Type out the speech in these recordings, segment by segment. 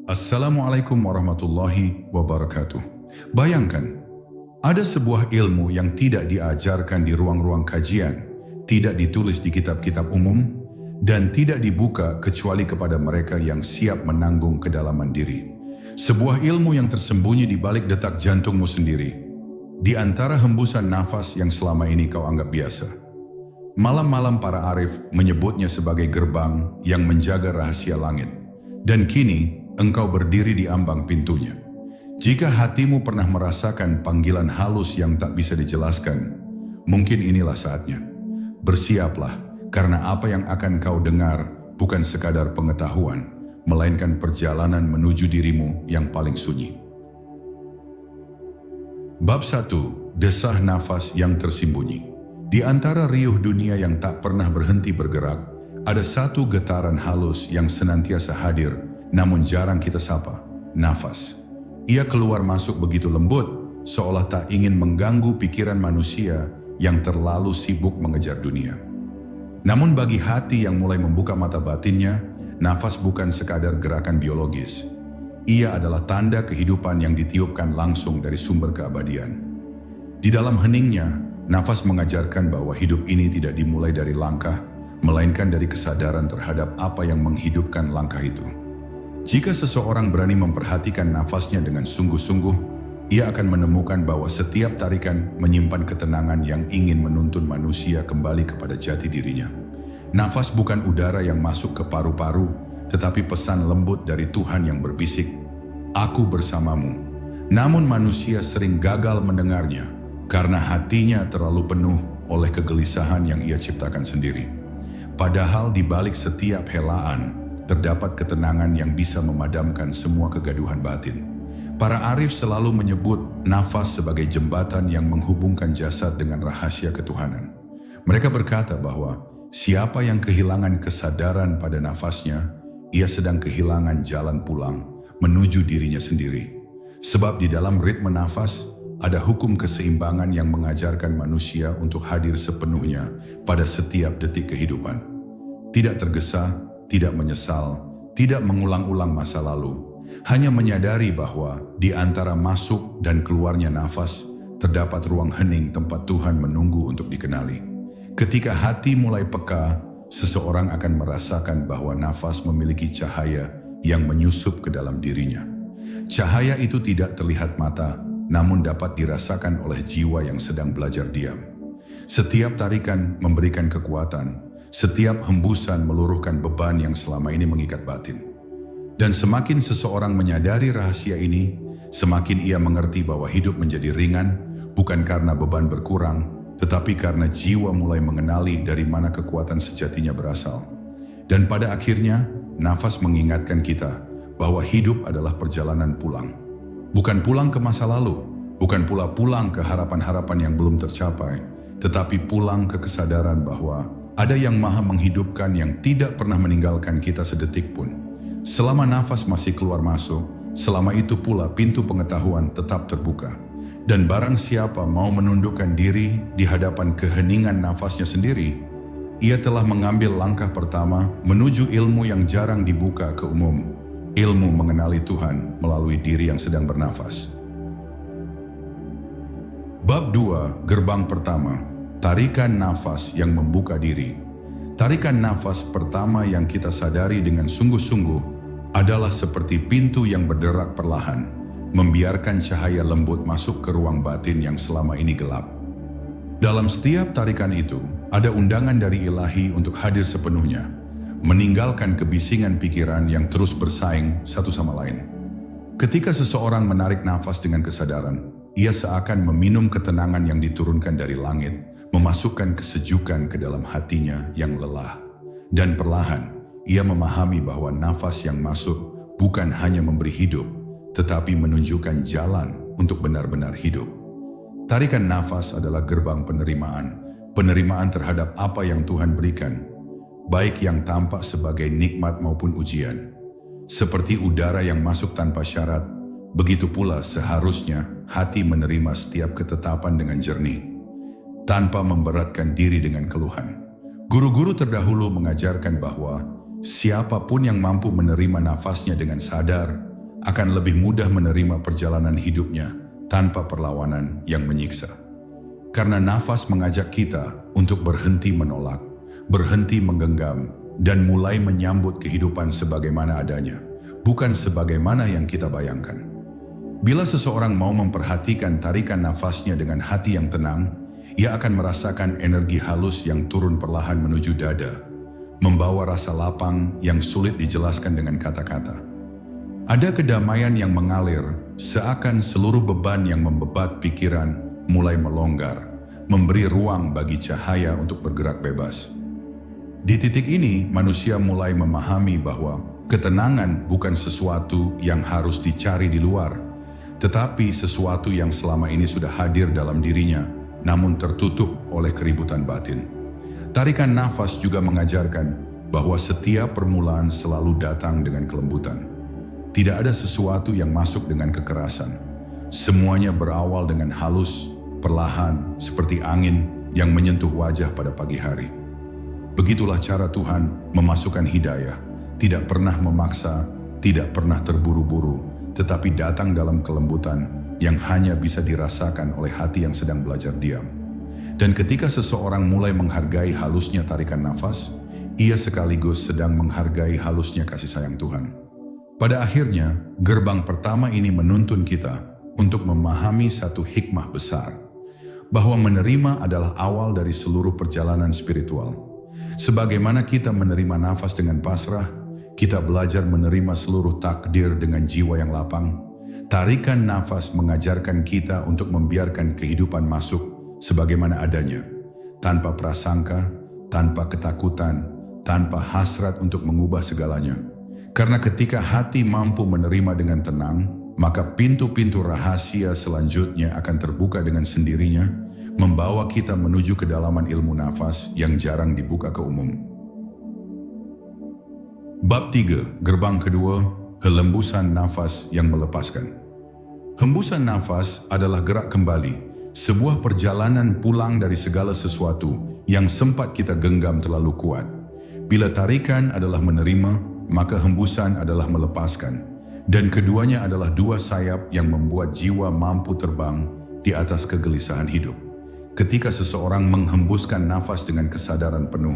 Assalamualaikum warahmatullahi wabarakatuh. Bayangkan, ada sebuah ilmu yang tidak diajarkan di ruang-ruang kajian, tidak ditulis di kitab-kitab umum, dan tidak dibuka kecuali kepada mereka yang siap menanggung kedalaman diri. Sebuah ilmu yang tersembunyi di balik detak jantungmu sendiri, di antara hembusan nafas yang selama ini kau anggap biasa. Malam-malam para arif menyebutnya sebagai gerbang yang menjaga rahasia langit. Dan kini, engkau berdiri di ambang pintunya. Jika hatimu pernah merasakan panggilan halus yang tak bisa dijelaskan, mungkin inilah saatnya. Bersiaplah, karena apa yang akan kau dengar bukan sekadar pengetahuan, melainkan perjalanan menuju dirimu yang paling sunyi. Bab 1. Desah nafas yang tersembunyi. Di antara riuh dunia yang tak pernah berhenti bergerak, ada satu getaran halus yang senantiasa hadir, namun jarang kita sapa, nafas. Ia keluar masuk begitu lembut, seolah tak ingin mengganggu pikiran manusia yang terlalu sibuk mengejar dunia. Namun bagi hati yang mulai membuka mata batinnya, nafas bukan sekadar gerakan biologis. Ia adalah tanda kehidupan yang ditiupkan langsung dari sumber keabadian. Di dalam heningnya, nafas mengajarkan bahwa hidup ini tidak dimulai dari langkah, melainkan dari kesadaran terhadap apa yang menghidupkan langkah itu. Jika seseorang berani memperhatikan nafasnya dengan sungguh-sungguh, ia akan menemukan bahwa setiap tarikan menyimpan ketenangan yang ingin menuntun manusia kembali kepada jati dirinya. Nafas bukan udara yang masuk ke paru-paru, tetapi pesan lembut dari Tuhan yang berbisik, "Aku bersamamu." Namun manusia sering gagal mendengarnya, karena hatinya terlalu penuh oleh kegelisahan yang ia ciptakan sendiri. Padahal di balik setiap helaan, terdapat ketenangan yang bisa memadamkan semua kegaduhan batin. Para arif selalu menyebut nafas sebagai jembatan yang menghubungkan jasad dengan rahasia ketuhanan. Mereka berkata bahwa siapa yang kehilangan kesadaran pada nafasnya, ia sedang kehilangan jalan pulang menuju dirinya sendiri. Sebab di dalam ritme nafas, ada hukum keseimbangan yang mengajarkan manusia untuk hadir sepenuhnya pada setiap detik kehidupan. Tidak tergesa, tidak menyesal, tidak mengulang-ulang masa lalu, hanya menyadari bahwa di antara masuk dan keluarnya nafas, terdapat ruang hening tempat Tuhan menunggu untuk dikenali. Ketika hati mulai peka, seseorang akan merasakan bahwa nafas memiliki cahaya yang menyusup ke dalam dirinya. Cahaya itu tidak terlihat mata, namun dapat dirasakan oleh jiwa yang sedang belajar diam. Setiap tarikan memberikan kekuatan, setiap hembusan meluruhkan beban yang selama ini mengikat batin. Dan semakin seseorang menyadari rahasia ini, semakin ia mengerti bahwa hidup menjadi ringan, bukan karena beban berkurang, tetapi karena jiwa mulai mengenali dari mana kekuatan sejatinya berasal. Dan pada akhirnya, nafas mengingatkan kita bahwa hidup adalah perjalanan pulang. Bukan pulang ke masa lalu, bukan pula pulang ke harapan-harapan yang belum tercapai, tetapi pulang ke kesadaran bahwa ada yang maha menghidupkan yang tidak pernah meninggalkan kita sedetik pun. Selama nafas masih keluar masuk, selama itu pula pintu pengetahuan tetap terbuka. Dan barang siapa mau menundukkan diri di hadapan keheningan nafasnya sendiri, ia telah mengambil langkah pertama menuju ilmu yang jarang dibuka ke umum. Ilmu mengenali Tuhan melalui diri yang sedang bernafas. Bab 2. Gerbang pertama. Tarikan nafas yang membuka diri. Tarikan nafas pertama yang kita sadari dengan sungguh-sungguh adalah seperti pintu yang berderak perlahan, membiarkan cahaya lembut masuk ke ruang batin yang selama ini gelap. Dalam setiap tarikan itu, ada undangan dari ilahi untuk hadir sepenuhnya, meninggalkan kebisingan pikiran yang terus bersaing satu sama lain. Ketika seseorang menarik nafas dengan kesadaran, ia seakan meminum ketenangan yang diturunkan dari langit, memasukkan kesejukan ke dalam hatinya yang lelah. Dan perlahan, ia memahami bahwa nafas yang masuk bukan hanya memberi hidup, tetapi menunjukkan jalan untuk benar-benar hidup. Tarikan nafas adalah gerbang penerimaan terhadap apa yang Tuhan berikan, baik yang tampak sebagai nikmat maupun ujian. Seperti udara yang masuk tanpa syarat, begitu pula seharusnya hati menerima setiap ketetapan dengan jernih, tanpa memberatkan diri dengan keluhan. Guru-guru terdahulu mengajarkan bahwa siapapun yang mampu menerima nafasnya dengan sadar akan lebih mudah menerima perjalanan hidupnya tanpa perlawanan yang menyiksa. Karena nafas mengajak kita untuk berhenti menolak, berhenti menggenggam, dan mulai menyambut kehidupan sebagaimana adanya, bukan sebagaimana yang kita bayangkan. Bila seseorang mau memperhatikan tarikan nafasnya dengan hati yang tenang, ia akan merasakan energi halus yang turun perlahan menuju dada, membawa rasa lapang yang sulit dijelaskan dengan kata-kata. Ada kedamaian yang mengalir, seakan seluruh beban yang membebat pikiran mulai melonggar, memberi ruang bagi cahaya untuk bergerak bebas. Di titik ini, manusia mulai memahami bahwa ketenangan bukan sesuatu yang harus dicari di luar, tetapi sesuatu yang selama ini sudah hadir dalam dirinya, namun tertutup oleh keributan batin. Tarikan nafas juga mengajarkan bahwa setiap permulaan selalu datang dengan kelembutan. Tidak ada sesuatu yang masuk dengan kekerasan. Semuanya berawal dengan halus, perlahan, seperti angin yang menyentuh wajah pada pagi hari. Begitulah cara Tuhan memasukkan hidayah, tidak pernah memaksa, tidak pernah terburu-buru, tetapi datang dalam kelembutan yang hanya bisa dirasakan oleh hati yang sedang belajar diam. Dan ketika seseorang mulai menghargai halusnya tarikan nafas, ia sekaligus sedang menghargai halusnya kasih sayang Tuhan. Pada akhirnya, gerbang pertama ini menuntun kita untuk memahami satu hikmah besar, bahwa menerima adalah awal dari seluruh perjalanan spiritual. Sebagaimana kita menerima nafas dengan pasrah, kita belajar menerima seluruh takdir dengan jiwa yang lapang. Tarikan nafas mengajarkan kita untuk membiarkan kehidupan masuk sebagaimana adanya, tanpa prasangka, tanpa ketakutan, tanpa hasrat untuk mengubah segalanya. Karena ketika hati mampu menerima dengan tenang, maka pintu-pintu rahasia selanjutnya akan terbuka dengan sendirinya, membawa kita menuju kedalaman ilmu nafas yang jarang dibuka ke umum. Bab 3, gerbang kedua, hembusan nafas yang melepaskan. Hembusan nafas adalah gerak kembali, sebuah perjalanan pulang dari segala sesuatu yang sempat kita genggam terlalu kuat. Bila tarikan adalah menerima, maka hembusan adalah melepaskan. Dan keduanya adalah dua sayap yang membuat jiwa mampu terbang di atas kegelisahan hidup. Ketika seseorang menghembuskan nafas dengan kesadaran penuh,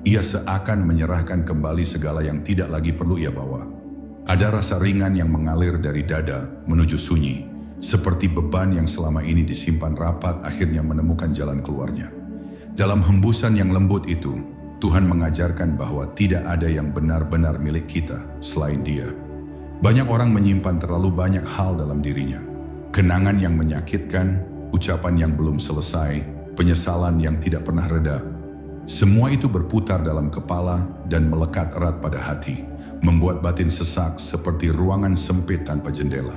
ia seakan menyerahkan kembali segala yang tidak lagi perlu ia bawa. Ada rasa ringan yang mengalir dari dada menuju sunyi, seperti beban yang selama ini disimpan rapat akhirnya menemukan jalan keluarnya. Dalam hembusan yang lembut itu, Tuhan mengajarkan bahwa tidak ada yang benar-benar milik kita selain Dia. Banyak orang menyimpan terlalu banyak hal dalam dirinya. Kenangan yang menyakitkan, ucapan yang belum selesai, penyesalan yang tidak pernah reda. Semua itu berputar dalam kepala dan melekat erat pada hati, membuat batin sesak seperti ruangan sempit tanpa jendela.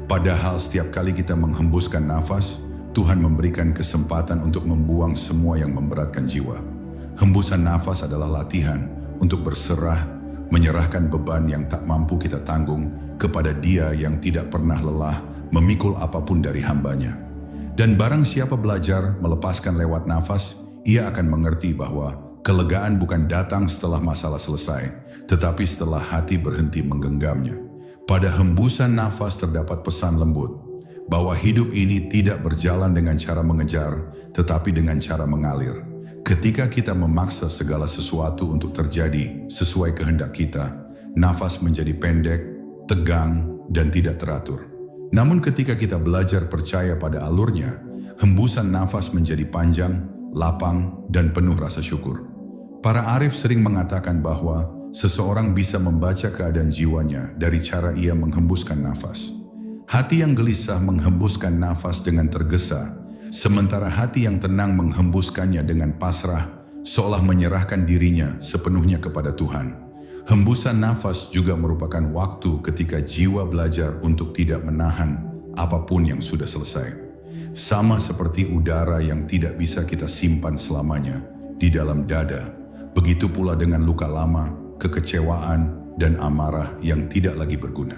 Padahal setiap kali kita menghembuskan nafas, Tuhan memberikan kesempatan untuk membuang semua yang memberatkan jiwa. Hembusan nafas adalah latihan untuk berserah, menyerahkan beban yang tak mampu kita tanggung kepada Dia yang tidak pernah lelah memikul apapun dari hambanya. Dan barang siapa belajar melepaskan lewat nafas, ia akan mengerti bahwa kelegaan bukan datang setelah masalah selesai, tetapi setelah hati berhenti menggenggamnya. Pada hembusan nafas terdapat pesan lembut, bahwa hidup ini tidak berjalan dengan cara mengejar, tetapi dengan cara mengalir. Ketika kita memaksa segala sesuatu untuk terjadi sesuai kehendak kita, nafas menjadi pendek, tegang, dan tidak teratur. Namun ketika kita belajar percaya pada alurnya, hembusan nafas menjadi panjang, lapang, dan penuh rasa syukur. Para arif sering mengatakan bahwa seseorang bisa membaca keadaan jiwanya dari cara ia menghembuskan nafas. Hati yang gelisah menghembuskan nafas dengan tergesa, sementara hati yang tenang menghembuskannya dengan pasrah, seolah menyerahkan dirinya sepenuhnya kepada Tuhan. Hembusan nafas juga merupakan waktu ketika jiwa belajar untuk tidak menahan apapun yang sudah selesai. Sama seperti udara yang tidak bisa kita simpan selamanya di dalam dada, begitu pula dengan luka lama, kekecewaan, dan amarah yang tidak lagi berguna.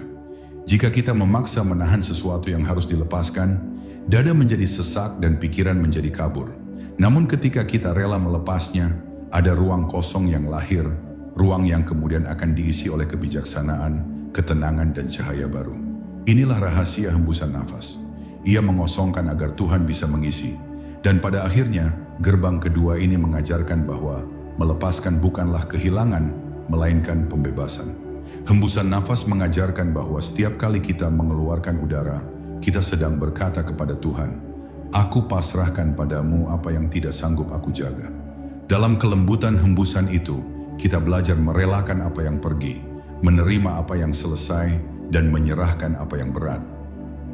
Jika kita memaksa menahan sesuatu yang harus dilepaskan, dada menjadi sesak dan pikiran menjadi kabur. Namun ketika kita rela melepasnya, ada ruang kosong yang lahir, ruang yang kemudian akan diisi oleh kebijaksanaan, ketenangan dan cahaya baru. Inilah rahasia hembusan nafas. Ia mengosongkan agar Tuhan bisa mengisi. Dan pada akhirnya, gerbang kedua ini mengajarkan bahwa melepaskan bukanlah kehilangan, melainkan pembebasan. Hembusan nafas mengajarkan bahwa setiap kali kita mengeluarkan udara, kita sedang berkata kepada Tuhan, "Aku pasrahkan padamu apa yang tidak sanggup aku jaga." Dalam kelembutan hembusan itu, kita belajar merelakan apa yang pergi, menerima apa yang selesai, dan menyerahkan apa yang berat.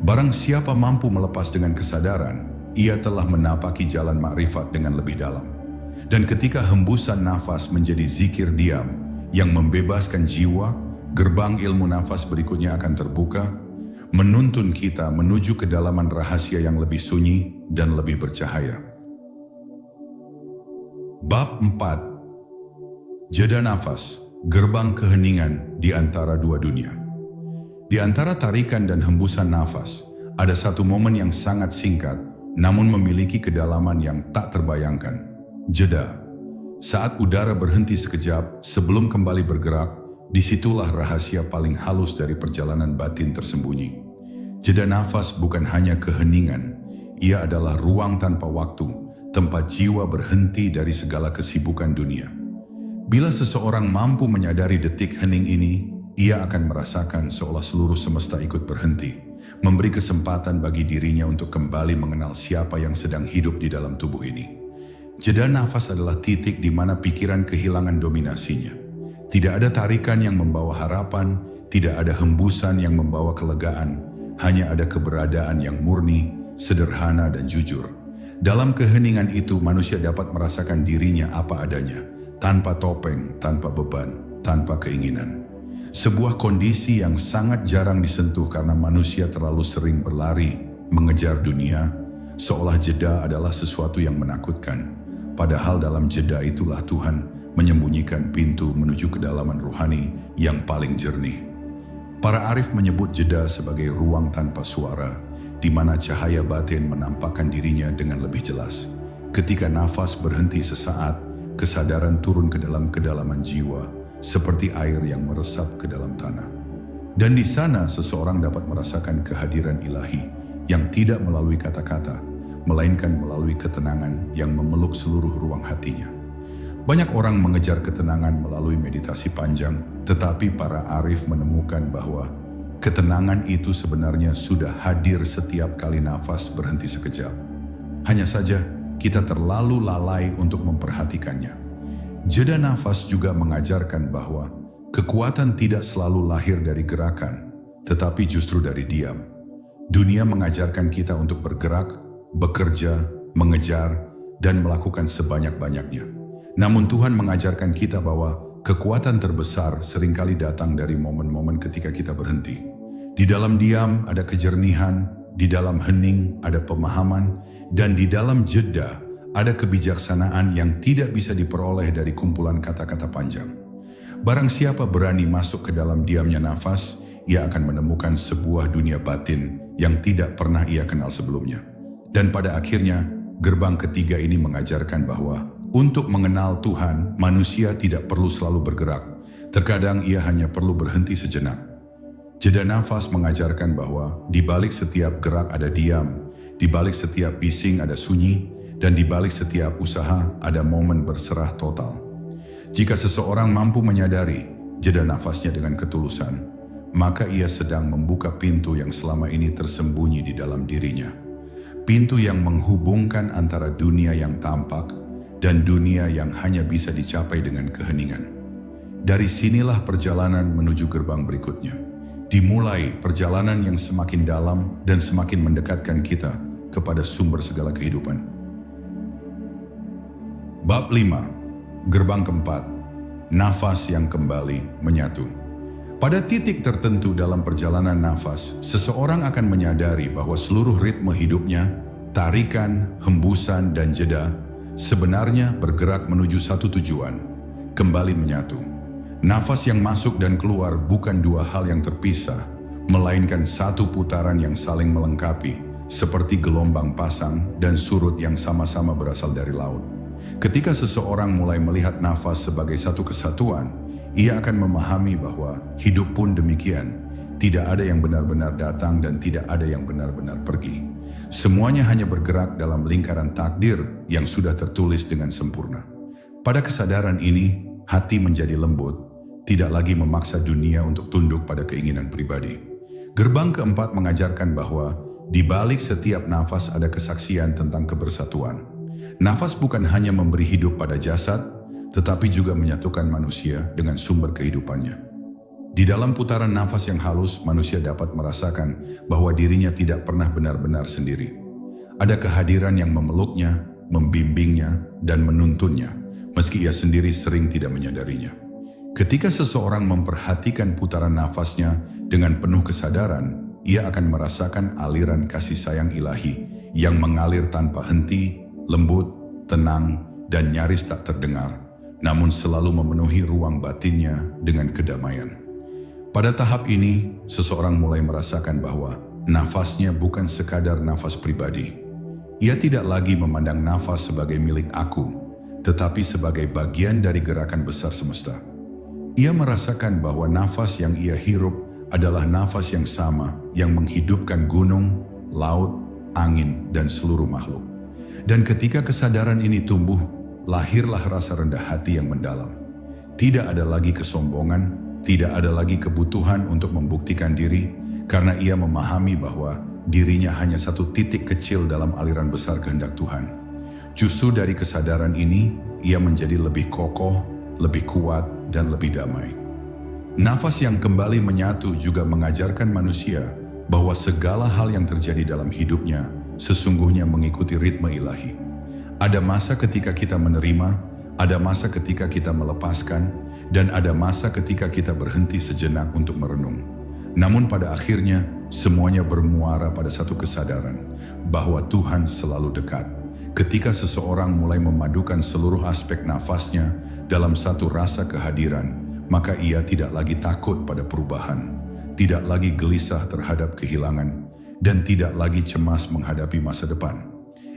Barang siapa mampu melepas dengan kesadaran, ia telah menapaki jalan makrifat dengan lebih dalam. Dan ketika hembusan nafas menjadi zikir diam yang membebaskan jiwa, gerbang ilmu nafas berikutnya akan terbuka, menuntun kita menuju kedalaman rahasia yang lebih sunyi dan lebih bercahaya. Bab 4. Jeda nafas, gerbang keheningan di antara dua dunia. Di antara tarikan dan hembusan nafas, ada satu momen yang sangat singkat, namun memiliki kedalaman yang tak terbayangkan. Jeda. Saat udara berhenti sekejap sebelum kembali bergerak, disitulah rahasia paling halus dari perjalanan batin tersembunyi. Jeda nafas bukan hanya keheningan, ia adalah ruang tanpa waktu, tempat jiwa berhenti dari segala kesibukan dunia. Bila seseorang mampu menyadari detik hening ini, ia akan merasakan seolah seluruh semesta ikut berhenti, memberi kesempatan bagi dirinya untuk kembali mengenal siapa yang sedang hidup di dalam tubuh ini. Jeda nafas adalah titik di mana pikiran kehilangan dominasinya. Tidak ada tarikan yang membawa harapan, tidak ada hembusan yang membawa kelegaan, hanya ada keberadaan yang murni, sederhana dan jujur. Dalam keheningan itu manusia dapat merasakan dirinya apa adanya, tanpa topeng, tanpa beban, tanpa keinginan. Sebuah kondisi yang sangat jarang disentuh karena manusia terlalu sering berlari, mengejar dunia, seolah jeda adalah sesuatu yang menakutkan. Padahal dalam jeda itulah Tuhan menyembunyikan pintu menuju kedalaman rohani yang paling jernih. Para arif menyebut jeda sebagai ruang tanpa suara, di mana cahaya batin menampakkan dirinya dengan lebih jelas. Ketika nafas berhenti sesaat, kesadaran turun ke dalam kedalaman jiwa, seperti air yang meresap ke dalam tanah. Dan di sana seseorang dapat merasakan kehadiran ilahi yang tidak melalui kata-kata, melainkan melalui ketenangan yang memeluk seluruh ruang hatinya. Banyak orang mengejar ketenangan melalui meditasi panjang, tetapi para arif menemukan bahwa ketenangan itu sebenarnya sudah hadir setiap kali nafas berhenti sekejap. Hanya saja kita terlalu lalai untuk memperhatikannya. Jeda nafas juga mengajarkan bahwa kekuatan tidak selalu lahir dari gerakan, tetapi justru dari diam. Dunia mengajarkan kita untuk bergerak, bekerja, mengejar, dan melakukan sebanyak-banyaknya. Namun Tuhan mengajarkan kita bahwa kekuatan terbesar seringkali datang dari momen-momen ketika kita berhenti. Di dalam diam ada kejernihan, di dalam hening ada pemahaman, dan di dalam jeda ada kebijaksanaan yang tidak bisa diperoleh dari kumpulan kata-kata panjang. Barang siapa berani masuk ke dalam diamnya nafas, ia akan menemukan sebuah dunia batin yang tidak pernah ia kenal sebelumnya. Dan pada akhirnya, gerbang ketiga ini mengajarkan bahwa untuk mengenal Tuhan, manusia tidak perlu selalu bergerak. Terkadang ia hanya perlu berhenti sejenak. Jeda nafas mengajarkan bahwa di balik setiap gerak ada diam, di balik setiap bising ada sunyi, dan di balik setiap usaha ada momen berserah total. Jika seseorang mampu menyadari jeda nafasnya dengan ketulusan, maka ia sedang membuka pintu yang selama ini tersembunyi di dalam dirinya. Pintu yang menghubungkan antara dunia yang tampak dan dunia yang hanya bisa dicapai dengan keheningan. Dari sinilah perjalanan menuju gerbang berikutnya. Dimulai perjalanan yang semakin dalam dan semakin mendekatkan kita kepada sumber segala kehidupan. Bab 5. Gerbang keempat. Nafas yang kembali menyatu. Pada titik tertentu dalam perjalanan nafas, seseorang akan menyadari bahwa seluruh ritme hidupnya, tarikan, hembusan, dan jeda, sebenarnya bergerak menuju satu tujuan, kembali menyatu. Nafas yang masuk dan keluar bukan dua hal yang terpisah, melainkan satu putaran yang saling melengkapi, seperti gelombang pasang dan surut yang sama-sama berasal dari laut. Ketika seseorang mulai melihat nafas sebagai satu kesatuan, ia akan memahami bahwa hidup pun demikian. Tidak ada yang benar-benar datang dan tidak ada yang benar-benar pergi. Semuanya hanya bergerak dalam lingkaran takdir yang sudah tertulis dengan sempurna. Pada kesadaran ini, hati menjadi lembut, tidak lagi memaksa dunia untuk tunduk pada keinginan pribadi. Gerbang keempat mengajarkan bahwa di balik setiap nafas ada kesaksian tentang kebersatuan. Nafas bukan hanya memberi hidup pada jasad, tetapi juga menyatukan manusia dengan sumber kehidupannya. Di dalam putaran nafas yang halus, manusia dapat merasakan bahwa dirinya tidak pernah benar-benar sendiri. Ada kehadiran yang memeluknya, membimbingnya, dan menuntunnya, meski ia sendiri sering tidak menyadarinya. Ketika seseorang memperhatikan putaran nafasnya dengan penuh kesadaran, ia akan merasakan aliran kasih sayang ilahi yang mengalir tanpa henti, lembut, tenang, dan nyaris tak terdengar, namun selalu memenuhi ruang batinnya dengan kedamaian. Pada tahap ini, seseorang mulai merasakan bahwa nafasnya bukan sekadar nafas pribadi. Ia tidak lagi memandang nafas sebagai milik aku, tetapi sebagai bagian dari gerakan besar semesta. Ia merasakan bahwa nafas yang ia hirup adalah nafas yang sama yang menghidupkan gunung, laut, angin, dan seluruh makhluk. Dan ketika kesadaran ini tumbuh, lahirlah rasa rendah hati yang mendalam. Tidak ada lagi kesombongan, tidak ada lagi kebutuhan untuk membuktikan diri, karena ia memahami bahwa dirinya hanya satu titik kecil dalam aliran besar kehendak Tuhan. Justru dari kesadaran ini, ia menjadi lebih kokoh, lebih kuat, dan lebih damai. Nafas yang kembali menyatu juga mengajarkan manusia bahwa segala hal yang terjadi dalam hidupnya sesungguhnya mengikuti ritme ilahi. Ada masa ketika kita menerima, ada masa ketika kita melepaskan, dan ada masa ketika kita berhenti sejenak untuk merenung. Namun pada akhirnya, semuanya bermuara pada satu kesadaran, bahwa Tuhan selalu dekat. Ketika seseorang mulai memadukan seluruh aspek nafasnya dalam satu rasa kehadiran, maka ia tidak lagi takut pada perubahan, tidak lagi gelisah terhadap kehilangan, dan tidak lagi cemas menghadapi masa depan.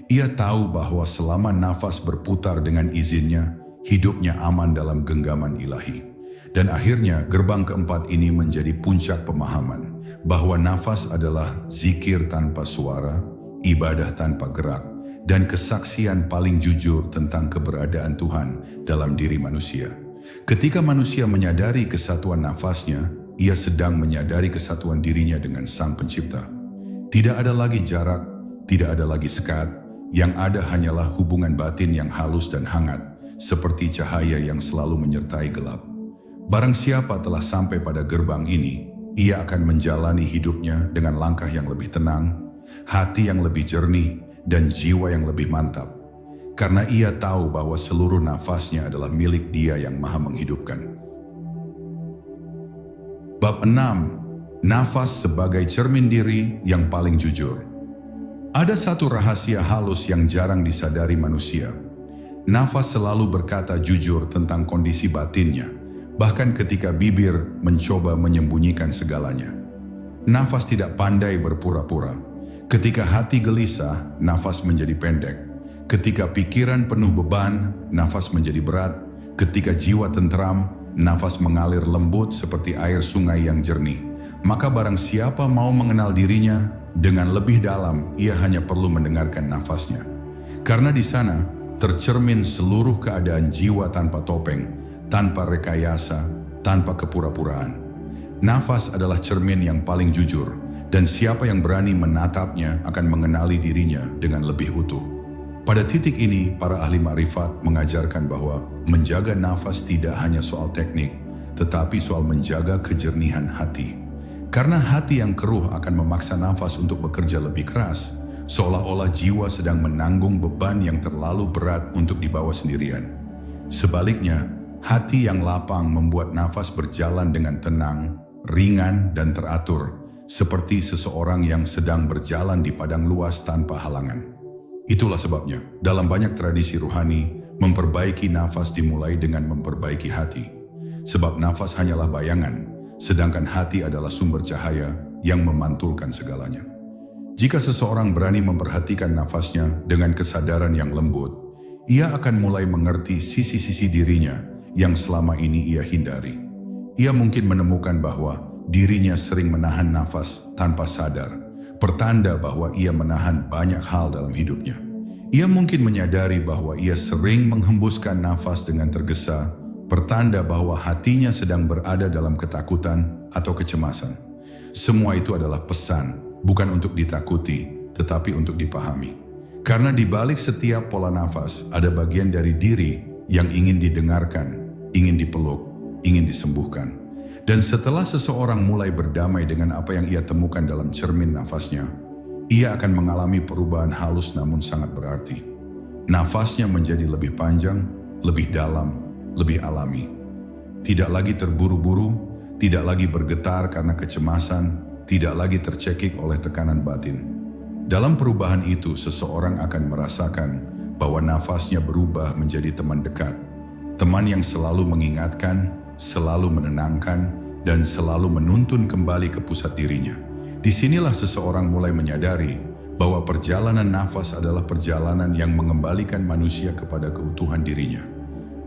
Ia tahu bahwa selama nafas berputar dengan izinnya, hidupnya aman dalam genggaman ilahi. Dan akhirnya gerbang keempat ini menjadi puncak pemahaman bahwa nafas adalah zikir tanpa suara, ibadah tanpa gerak, dan kesaksian paling jujur tentang keberadaan Tuhan dalam diri manusia. Ketika manusia menyadari kesatuan nafasnya, ia sedang menyadari kesatuan dirinya dengan Sang Pencipta. Tidak ada lagi jarak, tidak ada lagi sekat, yang ada hanyalah hubungan batin yang halus dan hangat, seperti cahaya yang selalu menyertai gelap. Barang siapa telah sampai pada gerbang ini, ia akan menjalani hidupnya dengan langkah yang lebih tenang, hati yang lebih jernih, dan jiwa yang lebih mantap. Karena ia tahu bahwa seluruh nafasnya adalah milik Dia yang Maha Menghidupkan. Bab 6. Nafas sebagai cermin diri yang paling jujur. Ada satu rahasia halus yang jarang disadari manusia. Nafas selalu berkata jujur tentang kondisi batinnya, bahkan ketika bibir mencoba menyembunyikan segalanya. Nafas tidak pandai berpura-pura. Ketika hati gelisah, nafas menjadi pendek. Ketika pikiran penuh beban, nafas menjadi berat. Ketika jiwa tentram, nafas mengalir lembut seperti air sungai yang jernih. Maka barang siapa mau mengenal dirinya dengan lebih dalam, ia hanya perlu mendengarkan nafasnya. Karena di sana tercermin seluruh keadaan jiwa tanpa topeng, tanpa rekayasa, tanpa kepura-puraan. Nafas adalah cermin yang paling jujur, dan siapa yang berani menatapnya akan mengenali dirinya dengan lebih utuh. Pada titik ini, para ahli makrifat mengajarkan bahwa menjaga nafas tidak hanya soal teknik, tetapi soal menjaga kejernihan hati. Karena hati yang keruh akan memaksa nafas untuk bekerja lebih keras, seolah-olah jiwa sedang menanggung beban yang terlalu berat untuk dibawa sendirian. Sebaliknya, hati yang lapang membuat nafas berjalan dengan tenang, ringan, dan teratur, seperti seseorang yang sedang berjalan di padang luas tanpa halangan. Itulah sebabnya, dalam banyak tradisi ruhani, memperbaiki nafas dimulai dengan memperbaiki hati. Sebab nafas hanyalah bayangan, sedangkan hati adalah sumber cahaya yang memantulkan segalanya. Jika seseorang berani memperhatikan nafasnya dengan kesadaran yang lembut, ia akan mulai mengerti sisi-sisi dirinya yang selama ini ia hindari. Ia mungkin menemukan bahwa dirinya sering menahan nafas tanpa sadar, pertanda bahwa ia menahan banyak hal dalam hidupnya. Ia mungkin menyadari bahwa ia sering menghembuskan nafas dengan tergesa, pertanda bahwa hatinya sedang berada dalam ketakutan atau kecemasan. Semua itu adalah pesan, bukan untuk ditakuti, tetapi untuk dipahami. Karena di balik setiap pola nafas ada bagian dari diri yang ingin didengarkan, ingin dipeluk, ingin disembuhkan. Dan setelah seseorang mulai berdamai dengan apa yang ia temukan dalam cermin nafasnya, ia akan mengalami perubahan halus namun sangat berarti. Nafasnya menjadi lebih panjang, lebih dalam, lebih alami. Tidak lagi terburu-buru, tidak lagi bergetar karena kecemasan, tidak lagi tercekik oleh tekanan batin. Dalam perubahan itu, seseorang akan merasakan bahwa nafasnya berubah menjadi teman dekat. Teman yang selalu mengingatkan, selalu menenangkan, dan selalu menuntun kembali ke pusat dirinya. Disinilah seseorang mulai menyadari bahwa perjalanan nafas adalah perjalanan yang mengembalikan manusia kepada keutuhan dirinya.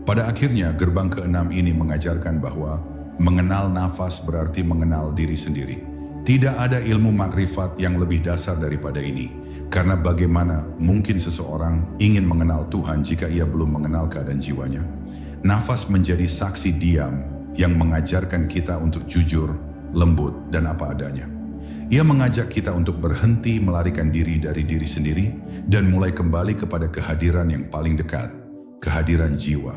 Pada akhirnya, gerbang keenam ini mengajarkan bahwa mengenal nafas berarti mengenal diri sendiri. Tidak ada ilmu makrifat yang lebih dasar daripada ini. Karena bagaimana mungkin seseorang ingin mengenal Tuhan jika ia belum mengenal keadaan jiwanya? Nafas menjadi saksi diam yang mengajarkan kita untuk jujur, lembut, dan apa adanya. Ia mengajak kita untuk berhenti melarikan diri dari diri sendiri dan mulai kembali kepada kehadiran yang paling dekat, kehadiran jiwa.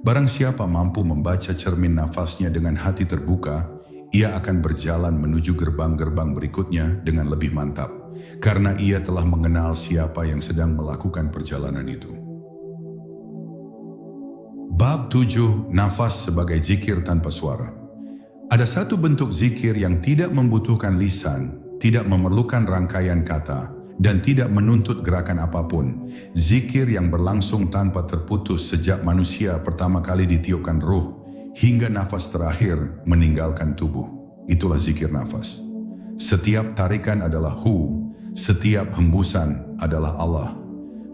Barang siapa mampu membaca cermin nafasnya dengan hati terbuka, ia akan berjalan menuju gerbang-gerbang berikutnya dengan lebih mantap, karena ia telah mengenal siapa yang sedang melakukan perjalanan itu. Bab 7. Nafas sebagai zikir tanpa suara. Ada satu bentuk zikir yang tidak membutuhkan lisan, tidak memerlukan rangkaian kata, dan tidak menuntut gerakan apapun. Zikir yang berlangsung tanpa terputus sejak manusia pertama kali ditiupkan ruh, hingga nafas terakhir meninggalkan tubuh. Itulah zikir nafas. Setiap tarikan adalah hu, setiap hembusan adalah Allah.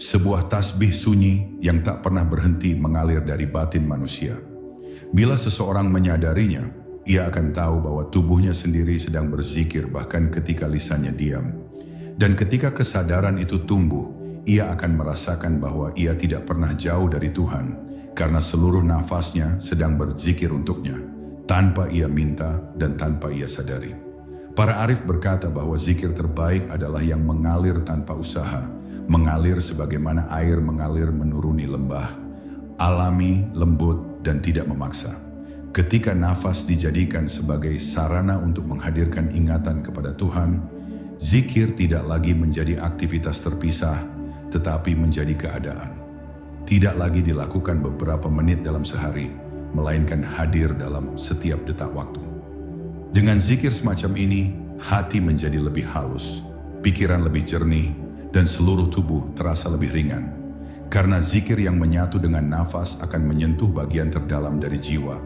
Sebuah tasbih sunyi yang tak pernah berhenti mengalir dari batin manusia. Bila seseorang menyadarinya, ia akan tahu bahwa tubuhnya sendiri sedang berzikir bahkan ketika lisannya diam. Dan ketika kesadaran itu tumbuh, ia akan merasakan bahwa ia tidak pernah jauh dari Tuhan, karena seluruh nafasnya sedang berzikir untuknya, tanpa ia minta dan tanpa ia sadari. Para arif berkata bahwa zikir terbaik adalah yang mengalir tanpa usaha, mengalir sebagaimana air mengalir menuruni lembah, alami, lembut, dan tidak memaksa. Ketika nafas dijadikan sebagai sarana untuk menghadirkan ingatan kepada Tuhan, zikir tidak lagi menjadi aktivitas terpisah, tetapi menjadi keadaan. Tidak lagi dilakukan beberapa menit dalam sehari, melainkan hadir dalam setiap detak waktu. Dengan zikir semacam ini, hati menjadi lebih halus, pikiran lebih jernih, dan seluruh tubuh terasa lebih ringan. Karena zikir yang menyatu dengan nafas akan menyentuh bagian terdalam dari jiwa,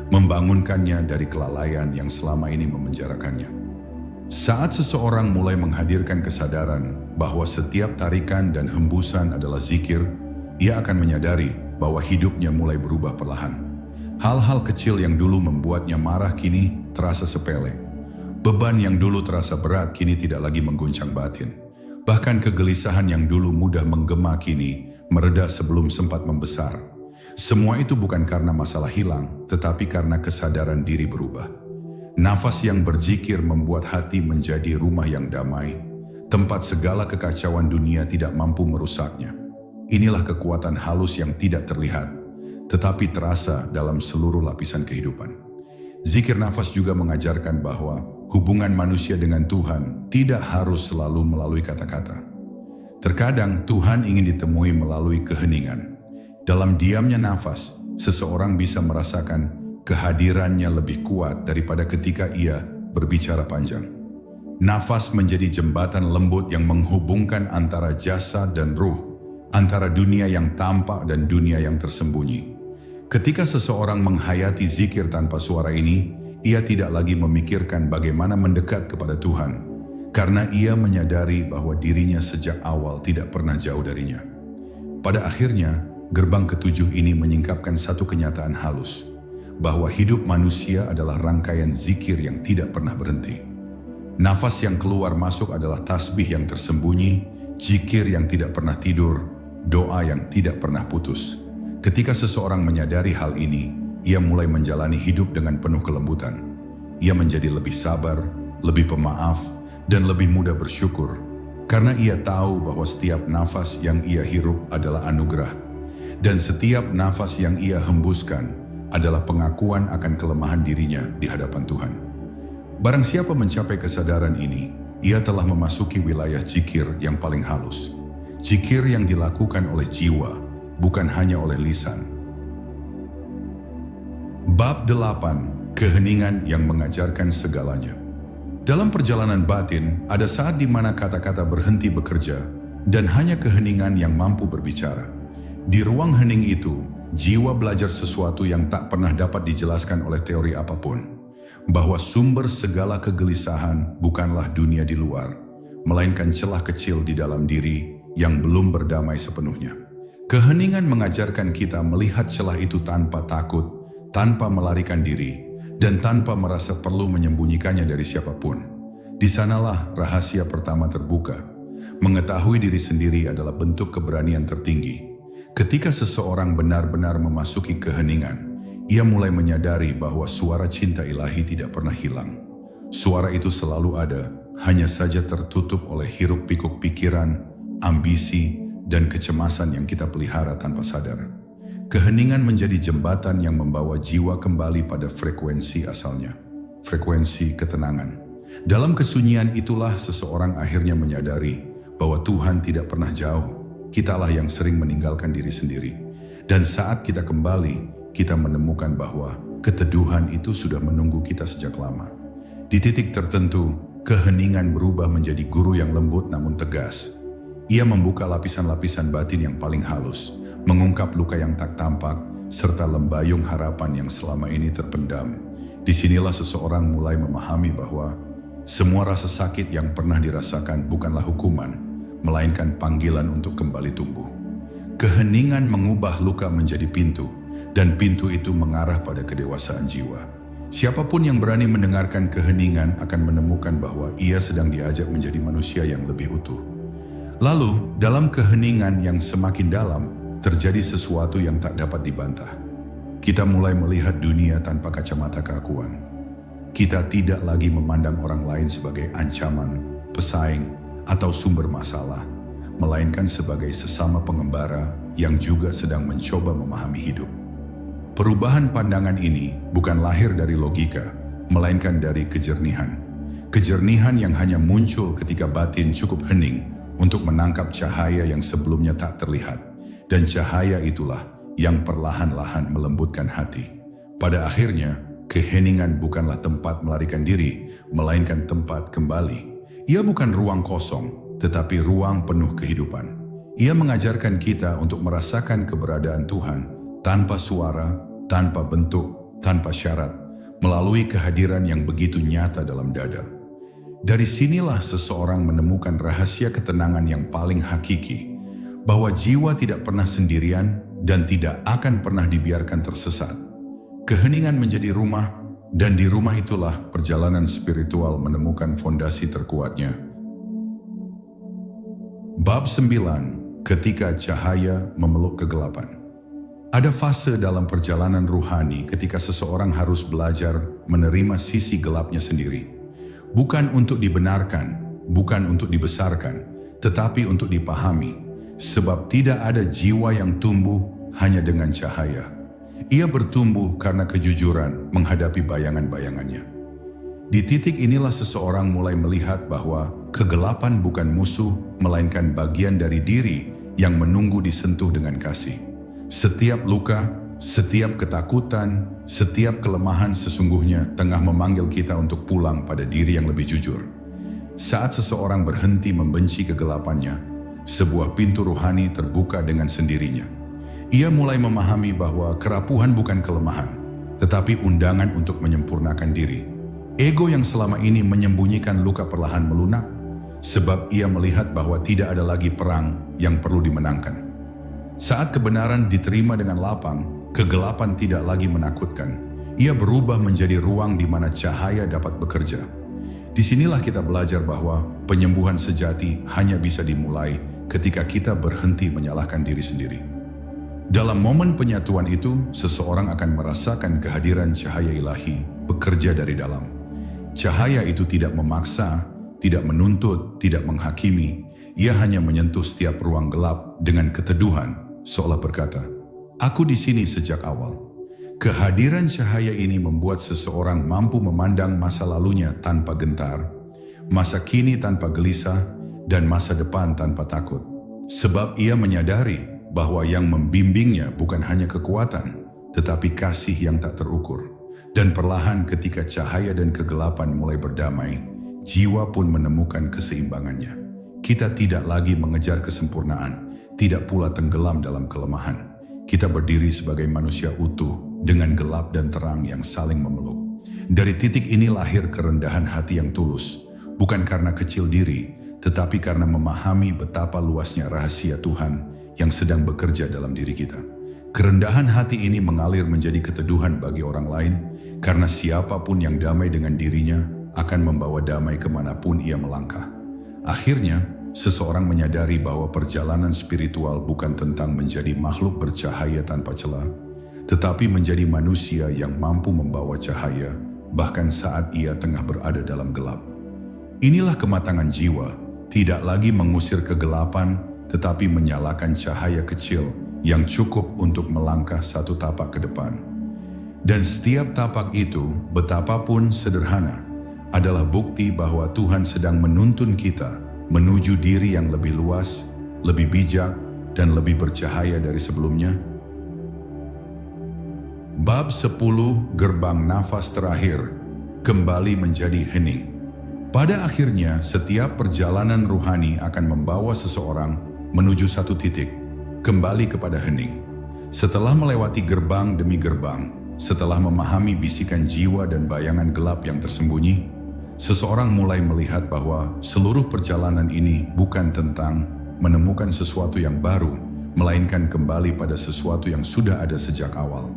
membangunkannya dari kelalaian yang selama ini memenjarakannya. Saat seseorang mulai menghadirkan kesadaran bahwa setiap tarikan dan hembusan adalah zikir, ia akan menyadari bahwa hidupnya mulai berubah perlahan. Hal-hal kecil yang dulu membuatnya marah kini terasa sepele. Beban yang dulu terasa berat kini tidak lagi mengguncang batin. Bahkan kegelisahan yang dulu mudah menggema kini mereda sebelum sempat membesar. Semua itu bukan karena masalah hilang, tetapi karena kesadaran diri berubah. Nafas yang berzikir membuat hati menjadi rumah yang damai, tempat segala kekacauan dunia tidak mampu merusaknya. Inilah kekuatan halus yang tidak terlihat, tetapi terasa dalam seluruh lapisan kehidupan. Zikir nafas juga mengajarkan bahwa hubungan manusia dengan Tuhan tidak harus selalu melalui kata-kata. Terkadang Tuhan ingin ditemui melalui keheningan. Dalam diamnya nafas, seseorang bisa merasakan kehadirannya lebih kuat daripada ketika ia berbicara panjang. Nafas menjadi jembatan lembut yang menghubungkan antara jasad dan ruh, antara dunia yang tampak dan dunia yang tersembunyi. Ketika seseorang menghayati zikir tanpa suara ini, ia tidak lagi memikirkan bagaimana mendekat kepada Tuhan, karena ia menyadari bahwa dirinya sejak awal tidak pernah jauh darinya. Pada akhirnya, gerbang ketujuh ini menyingkapkan satu kenyataan halus, bahwa hidup manusia adalah rangkaian zikir yang tidak pernah berhenti. Nafas yang keluar masuk adalah tasbih yang tersembunyi, zikir yang tidak pernah tidur, doa yang tidak pernah putus. Ketika seseorang menyadari hal ini, ia mulai menjalani hidup dengan penuh kelembutan. Ia menjadi lebih sabar, lebih pemaaf, dan lebih mudah bersyukur, karena ia tahu bahwa setiap nafas yang ia hirup adalah anugerah, dan setiap nafas yang ia hembuskan adalah pengakuan akan kelemahan dirinya di hadapan Tuhan. Barang siapa mencapai kesadaran ini, ia telah memasuki wilayah zikir yang paling halus. Zikir yang dilakukan oleh jiwa, bukan hanya oleh lisan. Bab 8. Keheningan yang mengajarkan segalanya. Dalam perjalanan batin, ada saat di mana kata-kata berhenti bekerja dan hanya keheningan yang mampu berbicara. Di ruang hening itu, jiwa belajar sesuatu yang tak pernah dapat dijelaskan oleh teori apapun. Bahwa sumber segala kegelisahan bukanlah dunia di luar, melainkan celah kecil di dalam diri yang belum berdamai sepenuhnya. Keheningan mengajarkan kita melihat celah itu tanpa takut, tanpa melarikan diri, dan tanpa merasa perlu menyembunyikannya dari siapapun. Di sanalah rahasia pertama terbuka. Mengetahui diri sendiri adalah bentuk keberanian tertinggi. Ketika seseorang benar-benar memasuki keheningan, ia mulai menyadari bahwa suara cinta ilahi tidak pernah hilang. Suara itu selalu ada, hanya saja tertutup oleh hiruk-pikuk pikiran, ambisi, dan kecemasan yang kita pelihara tanpa sadar. Keheningan menjadi jembatan yang membawa jiwa kembali pada frekuensi asalnya, frekuensi ketenangan. Dalam kesunyian itulah seseorang akhirnya menyadari bahwa Tuhan tidak pernah jauh. Kitalah yang sering meninggalkan diri sendiri. Dan saat kita kembali, kita menemukan bahwa keteduhan itu sudah menunggu kita sejak lama. Di titik tertentu, keheningan berubah menjadi guru yang lembut namun tegas. Ia membuka lapisan-lapisan batin yang paling halus, mengungkap luka yang tak tampak, serta lembayung harapan yang selama ini terpendam. Disinilah seseorang mulai memahami bahwa semua rasa sakit yang pernah dirasakan bukanlah hukuman, melainkan panggilan untuk kembali tumbuh. Keheningan mengubah luka menjadi pintu, dan pintu itu mengarah pada kedewasaan jiwa. Siapapun yang berani mendengarkan keheningan akan menemukan bahwa ia sedang diajak menjadi manusia yang lebih utuh. Lalu, dalam keheningan yang semakin dalam, terjadi sesuatu yang tak dapat dibantah. Kita mulai melihat dunia tanpa kacamata keakuan. Kita tidak lagi memandang orang lain sebagai ancaman, pesaing, atau sumber masalah, melainkan sebagai sesama pengembara yang juga sedang mencoba memahami hidup. Perubahan pandangan ini bukan lahir dari logika, melainkan dari kejernihan. Kejernihan yang hanya muncul ketika batin cukup hening untuk menangkap cahaya yang sebelumnya tak terlihat, dan cahaya itulah yang perlahan-lahan melembutkan hati. Pada akhirnya, keheningan bukanlah tempat melarikan diri, melainkan tempat kembali. Ia bukan ruang kosong, tetapi ruang penuh kehidupan. Ia mengajarkan kita untuk merasakan keberadaan Tuhan tanpa suara, tanpa bentuk, tanpa syarat, melalui kehadiran yang begitu nyata dalam dada. Dari sinilah seseorang menemukan rahasia ketenangan yang paling hakiki, bahwa jiwa tidak pernah sendirian dan tidak akan pernah dibiarkan tersesat. Keheningan menjadi rumah, dan di rumah itulah perjalanan spiritual menemukan fondasi terkuatnya. Bab 9. Ketika cahaya memeluk kegelapan. Ada fase dalam perjalanan ruhani ketika seseorang harus belajar menerima sisi gelapnya sendiri. Bukan untuk dibenarkan, bukan untuk dibesarkan, tetapi untuk dipahami. Sebab tidak ada jiwa yang tumbuh hanya dengan cahaya. Ia bertumbuh karena kejujuran menghadapi bayangan-bayangannya. Di titik inilah seseorang mulai melihat bahwa kegelapan bukan musuh, melainkan bagian dari diri yang menunggu disentuh dengan kasih. Setiap luka, setiap ketakutan, setiap kelemahan sesungguhnya tengah memanggil kita untuk pulang pada diri yang lebih jujur. Saat seseorang berhenti membenci kegelapannya, sebuah pintu rohani terbuka dengan sendirinya. Ia mulai memahami bahwa kerapuhan bukan kelemahan, tetapi undangan untuk menyempurnakan diri. Ego yang selama ini menyembunyikan luka perlahan melunak, sebab ia melihat bahwa tidak ada lagi perang yang perlu dimenangkan. Saat kebenaran diterima dengan lapang, kegelapan tidak lagi menakutkan. Ia berubah menjadi ruang di mana cahaya dapat bekerja. Disinilah kita belajar bahwa penyembuhan sejati hanya bisa dimulai ketika kita berhenti menyalahkan diri sendiri. Dalam momen penyatuan itu, seseorang akan merasakan kehadiran cahaya ilahi bekerja dari dalam. Cahaya itu tidak memaksa, tidak menuntut, tidak menghakimi. Ia hanya menyentuh setiap ruang gelap dengan keteduhan, seolah berkata, "Aku di sini sejak awal." Kehadiran cahaya ini membuat seseorang mampu memandang masa lalunya tanpa gentar, masa kini tanpa gelisah, dan masa depan tanpa takut. Sebab ia menyadari bahwa yang membimbingnya bukan hanya kekuatan, tetapi kasih yang tak terukur. Dan perlahan ketika cahaya dan kegelapan mulai berdamai, jiwa pun menemukan keseimbangannya. Kita tidak lagi mengejar kesempurnaan, tidak pula tenggelam dalam kelemahan. Kita berdiri sebagai manusia utuh dengan gelap dan terang yang saling memeluk. Dari titik ini lahir kerendahan hati yang tulus, bukan karena kecil diri, tetapi karena memahami betapa luasnya rahasia Tuhan yang sedang bekerja dalam diri kita. Kerendahan hati ini mengalir menjadi keteduhan bagi orang lain, karena siapapun yang damai dengan dirinya akan membawa damai kemanapun ia melangkah. Akhirnya, seseorang menyadari bahwa perjalanan spiritual bukan tentang menjadi makhluk bercahaya tanpa celah, tetapi menjadi manusia yang mampu membawa cahaya bahkan saat ia tengah berada dalam gelap. Inilah kematangan jiwa, tidak lagi mengusir kegelapan, tetapi menyalakan cahaya kecil yang cukup untuk melangkah satu tapak ke depan. Dan setiap tapak itu, betapapun sederhana, adalah bukti bahwa Tuhan sedang menuntun kita menuju diri yang lebih luas, lebih bijak, dan lebih bercahaya dari sebelumnya. Bab 10, Gerbang Nafas Terakhir, kembali menjadi hening. Pada akhirnya, setiap perjalanan ruhani akan membawa seseorang menuju satu titik, kembali kepada hening. Setelah melewati gerbang demi gerbang, setelah memahami bisikan jiwa dan bayangan gelap yang tersembunyi, seseorang mulai melihat bahwa seluruh perjalanan ini bukan tentang menemukan sesuatu yang baru, melainkan kembali pada sesuatu yang sudah ada sejak awal.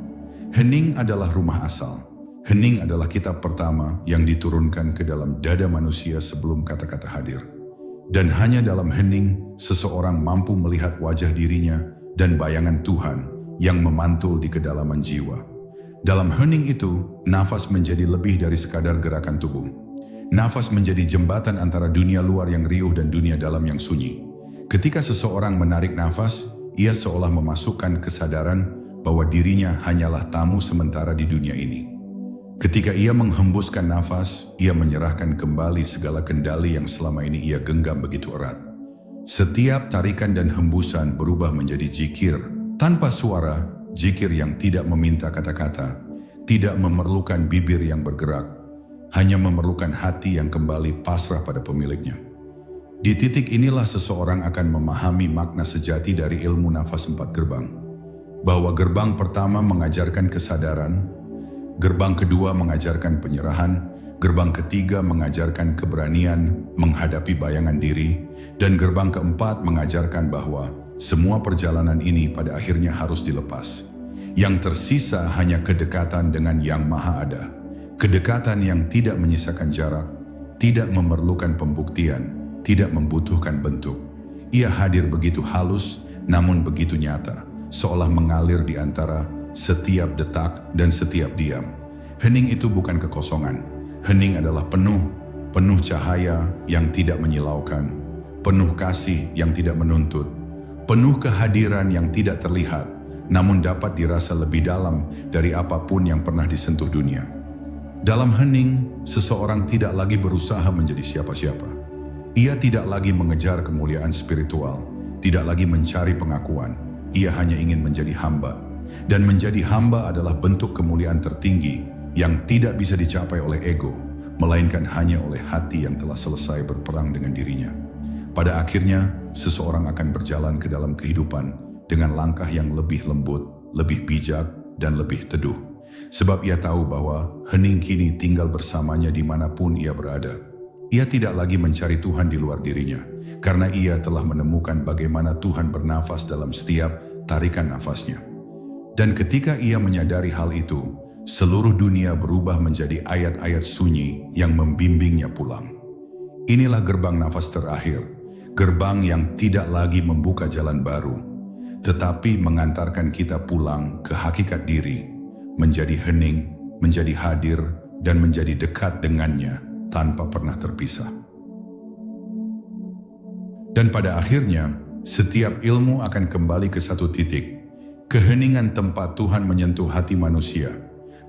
Hening adalah rumah asal. Hening adalah kitab pertama yang diturunkan ke dalam dada manusia sebelum kata-kata hadir. Dan hanya dalam hening, seseorang mampu melihat wajah dirinya dan bayangan Tuhan yang memantul di kedalaman jiwa. Dalam hening itu, nafas menjadi lebih dari sekadar gerakan tubuh. Nafas menjadi jembatan antara dunia luar yang riuh dan dunia dalam yang sunyi. Ketika seseorang menarik nafas, ia seolah memasukkan kesadaran bahwa dirinya hanyalah tamu sementara di dunia ini. Ketika ia menghembuskan nafas, ia menyerahkan kembali segala kendali yang selama ini ia genggam begitu erat. Setiap tarikan dan hembusan berubah menjadi zikir, tanpa suara, zikir yang tidak meminta kata-kata, tidak memerlukan bibir yang bergerak, hanya memerlukan hati yang kembali pasrah pada pemiliknya. Di titik inilah seseorang akan memahami makna sejati dari ilmu nafas 4 gerbang. Bahwa gerbang pertama mengajarkan kesadaran, gerbang kedua mengajarkan penyerahan, gerbang ketiga mengajarkan keberanian menghadapi bayangan diri, dan gerbang keempat mengajarkan bahwa semua perjalanan ini pada akhirnya harus dilepas. Yang tersisa hanya kedekatan dengan Yang Maha Ada. Kedekatan yang tidak menyisakan jarak, tidak memerlukan pembuktian, tidak membutuhkan bentuk. Ia hadir begitu halus, namun begitu nyata, seolah mengalir di antara setiap detak dan setiap diam. Hening itu bukan kekosongan. Hening adalah penuh cahaya yang tidak menyilaukan, penuh kasih yang tidak menuntut, penuh kehadiran yang tidak terlihat, namun dapat dirasa lebih dalam dari apapun yang pernah disentuh dunia. Dalam hening, seseorang tidak lagi berusaha menjadi siapa-siapa. Ia tidak lagi mengejar kemuliaan spiritual, tidak lagi mencari pengakuan. Ia hanya ingin menjadi hamba. Dan menjadi hamba adalah bentuk kemuliaan tertinggi yang tidak bisa dicapai oleh ego, melainkan hanya oleh hati yang telah selesai berperang dengan dirinya. Pada akhirnya, seseorang akan berjalan ke dalam kehidupan dengan langkah yang lebih lembut, lebih bijak, dan lebih teduh. Sebab ia tahu bahwa hening kini tinggal bersamanya dimanapun ia berada. Ia tidak lagi mencari Tuhan di luar dirinya, karena ia telah menemukan bagaimana Tuhan bernafas dalam setiap tarikan nafasnya. Dan ketika ia menyadari hal itu, Seluruh dunia berubah menjadi ayat-ayat sunyi yang membimbingnya pulang. Inilah gerbang nafas terakhir, gerbang yang tidak lagi membuka jalan baru, tetapi mengantarkan kita pulang ke hakikat diri, menjadi hening, menjadi hadir, dan menjadi dekat dengannya tanpa pernah terpisah. Dan pada akhirnya, setiap ilmu akan kembali ke satu titik, keheningan tempat Tuhan menyentuh hati manusia.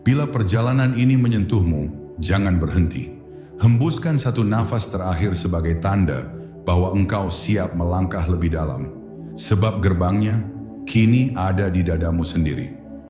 Bila perjalanan ini menyentuhmu, jangan berhenti. Hembuskan satu nafas terakhir sebagai tanda bahwa engkau siap melangkah lebih dalam. Sebab gerbangnya kini ada di dadamu sendiri.